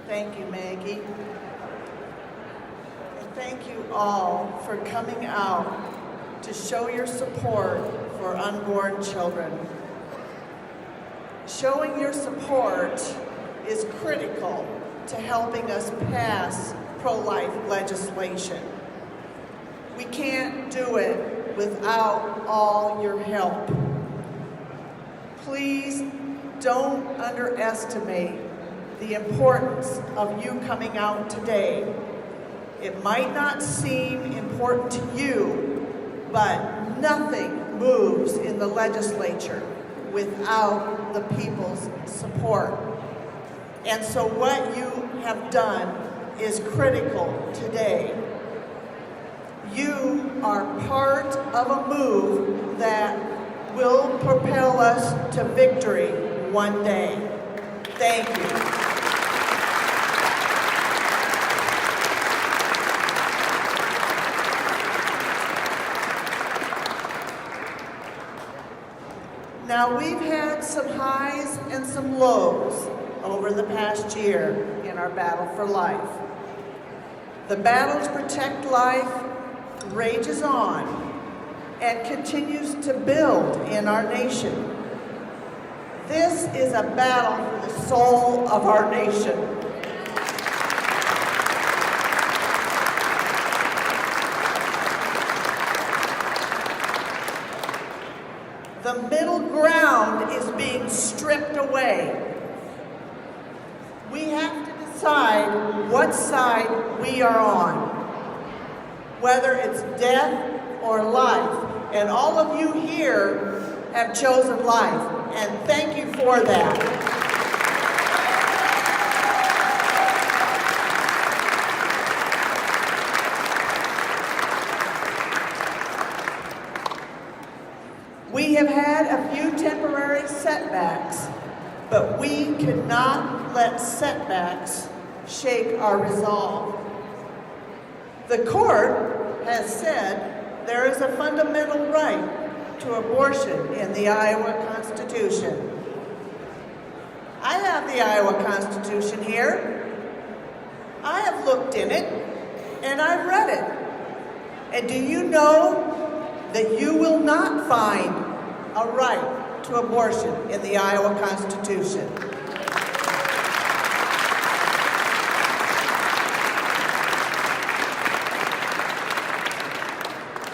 Thank you, Maggie. And thank you all for coming out to show your support for unborn children. Showing your support is critical to helping us pass pro-life legislation. We can't do it without all your help. Please don't underestimate the importance of you coming out today. It might not seem important to you, but nothing moves in the legislature without the people's support. And so what you have done is critical today. You are part of a move that will propel us to victory one day. Thank you. Now, we've had some highs and some lows over the past year in our battle for life. The battle to protect life rages on and continues to build in our nation. This is a battle for the soul of our nation. The middle ground is being stripped away. We have to decide what side we are on, whether it's death or life. And all of you here have chosen life, and thank you for that. We have had a few temporary setbacks, but we cannot let setbacks shake our resolve. The court has said there is a fundamental right to abortion in the Iowa Constitution. I have the Iowa Constitution here. I have looked in it, and I've read it. And do you know that you will not find a right to abortion in the Iowa Constitution?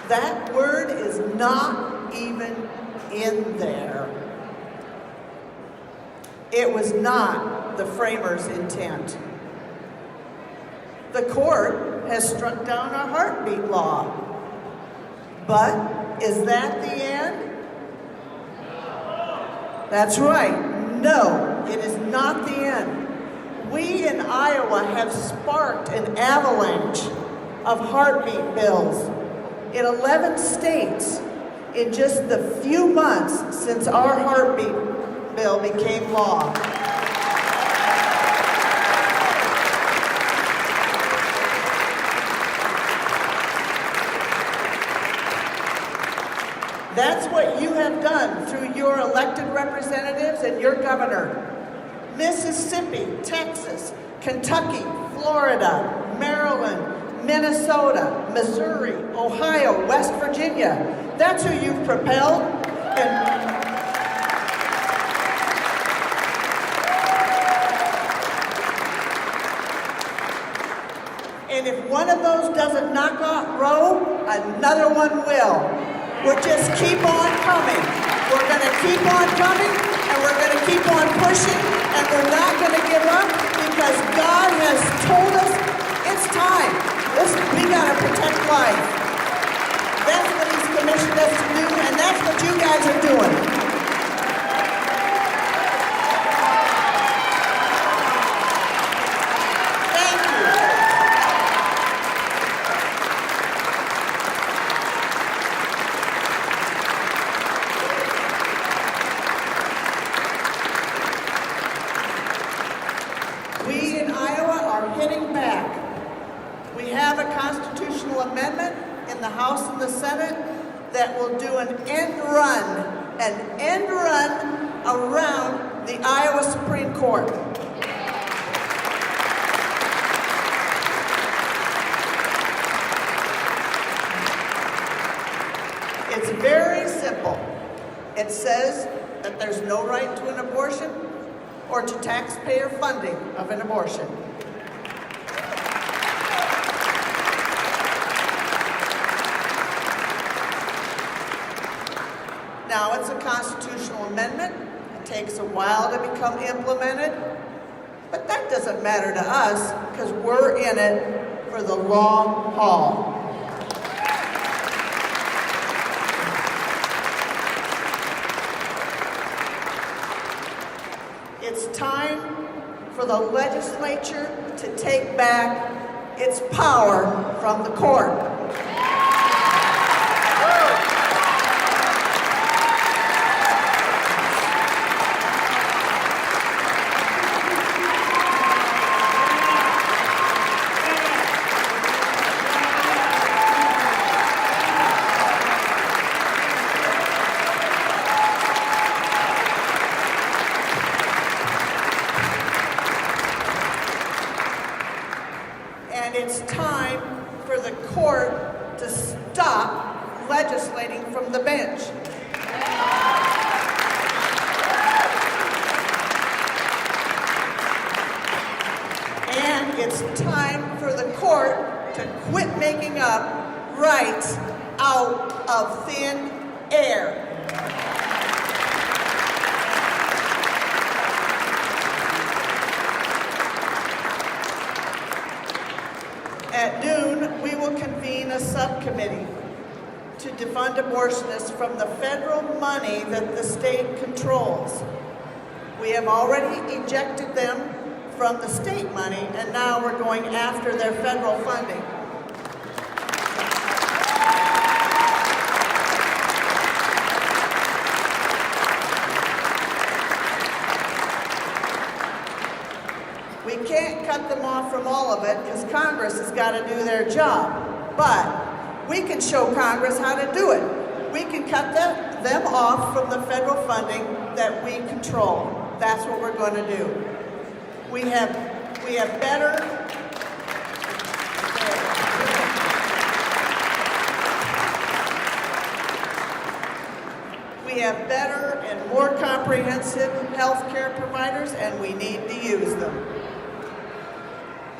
That word is not even in there. It was not the framers' intent. The court has struck down our heartbeat law. But is that the end? That's right. No, it is not the end. We in Iowa have sparked an avalanche of heartbeat bills in 11 states in just the few months since our heartbeat bill became law. That's what you have done through your elected representatives and your governor. Mississippi, Texas, Kentucky, Florida, Maryland, Minnesota, Missouri, Ohio, West Virginia. That's who you've propelled. And if one of those doesn't knock out Roe, another one will. We'll just keep on coming. We're going to keep on coming, and we're going to keep on pushing, and we're not going to give up because God has told us it's time. We got to protect life. That's what He's commissioned us to do, and that's what you guys are doing. We in Iowa are hitting back. We have a constitutional amendment in the House and the Senate that will do an end run around the Iowa Supreme Court. simple. It says that there's no right to an abortion or to taxpayer funding of an abortion. Now, it's a constitutional amendment. It takes a while to become implemented, but that doesn't matter to us because we're in it for the long haul. It's time for the legislature to take back its power from the court. And it's time for the court to stop legislating from the bench. And it's time for the court to quit making up rights out of thin air. At noon, we will convene a subcommittee to defund abortionists from the federal money that the state controls. We have already ejected them from the state money, and now we're going after their federal funding. We can't cut them off from all of it because Congress has got to do their job. But we can show Congress how to do it. We can cut them off from the federal funding that we control. That's what we're going to do. We have better and more comprehensive health care providers, and we need to use them.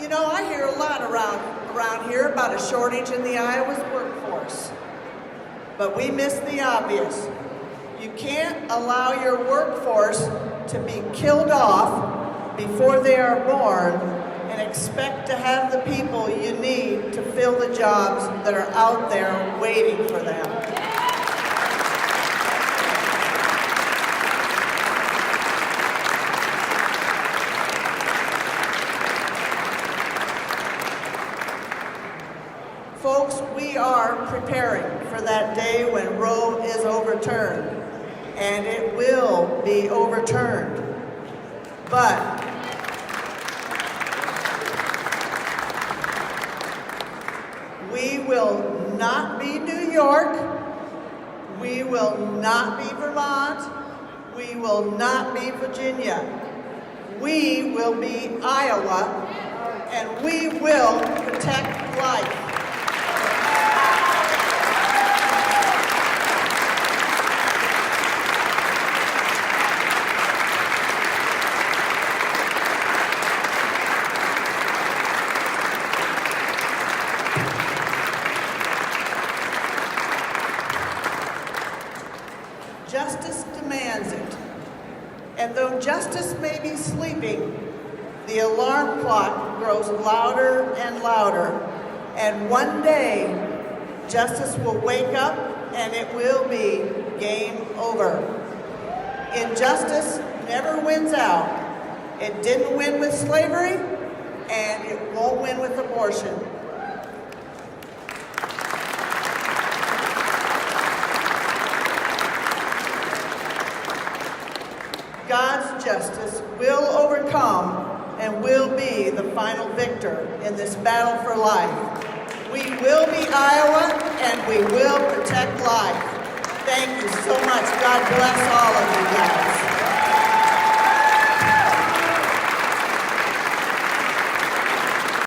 You know, I hear a lot around here about a shortage in the Iowa's workforce, but we miss the obvious. You can't allow your workforce to be killed off before they are born and expect to have the people you need to fill the jobs that are out there waiting for them. Folks, we are preparing for that day when Roe is overturned, and it will be overturned. But we will not be New York, we will not be Vermont, we will not be Virginia. We will be Iowa, and we will protect life. Justice demands it. And though justice may be sleeping, the alarm clock grows louder and louder. And one day, justice will wake up and it will be game over. Injustice never wins out. It didn't win with slavery, and it won't win with abortion. God's justice will overcome and will be the final victor in this battle for life. We will be Iowa, and we will protect life. Thank you so much. God bless all of you.